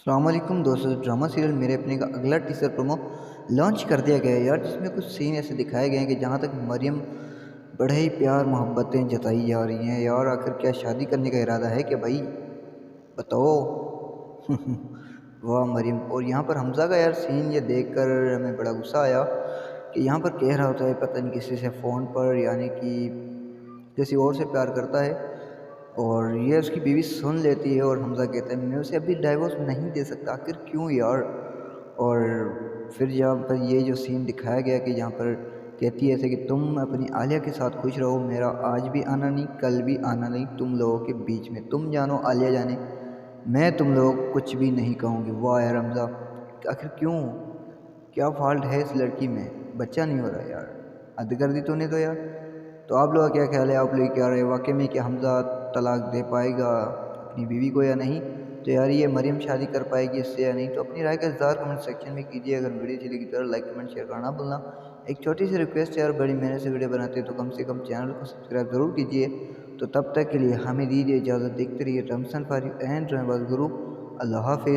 अस्सलामुअलैकुम दोस्तों, drama serial मेरे अपने का अगला टीजर प्रोमो लॉन्च कर दिया गया है यार, जिसमें कुछ सीन ऐसे दिखाए गए हैं कि जहाँ तक मरियम बड़े ही प्यार मोहब्बतें जताई जा रही हैं यार। आखिर क्या शादी करने का इरादा है क्या भाई, बताओ। वाह मरियम। और यहाँ पर हमज़ा का यार सीन ये देखकर हमें बड़ा गुस्सा आया कि यहाँ पर कह रहा होता है पता नहीं किसी से फ़ोन पर, यानी कि किसी और से प्यार करता है, और ये उसकी बीवी सुन लेती है और हमज़ा कहता है मैं उसे अभी डाइवोर्स नहीं दे सकता, आखिर क्यों यार। और फिर यहाँ पर ये जो सीन दिखाया गया कि जहाँ पर कहती है ऐसे कि तुम अपनी आलिया के साथ खुश रहो, मेरा आज भी आना नहीं कल भी आना नहीं तुम लोगों के बीच में, तुम जानो आलिया जाने, मैं तुम लोग कुछ भी नहीं कहूँगी। वाह यार हमज़ा, आखिर क्यों, क्या फॉल्ट है इस लड़की में, बच्चा नहीं हो रहा यार, हद कर दी तूने तो यार। तो आप लोग का क्या ख्याल है, आप लोग क्या रहे वाकई में कि हमज़ा तलाक दे पाएगा अपनी बीवी को या नहीं। तो यार ये मरियम शादी कर पाएगी इससे या नहीं, तो अपनी राय का इज़हार कमेंट सेक्शन में कीजिए। अगर वीडियो अच्छी लगी तो लाइक कमेंट शेयर करना भूलना। एक छोटी सी रिक्वेस्ट है यार, बड़ी मेहनत से वीडियो बनाते हैं तो कम से कम चैनल को सब्सक्राइब ज़रूर कीजिए। तो तब तक के लिए हमें दीजिए इजाज़त, देखते रहिए रमसन फॉर यू एंड गुरु। अल्लाह हाफिज़।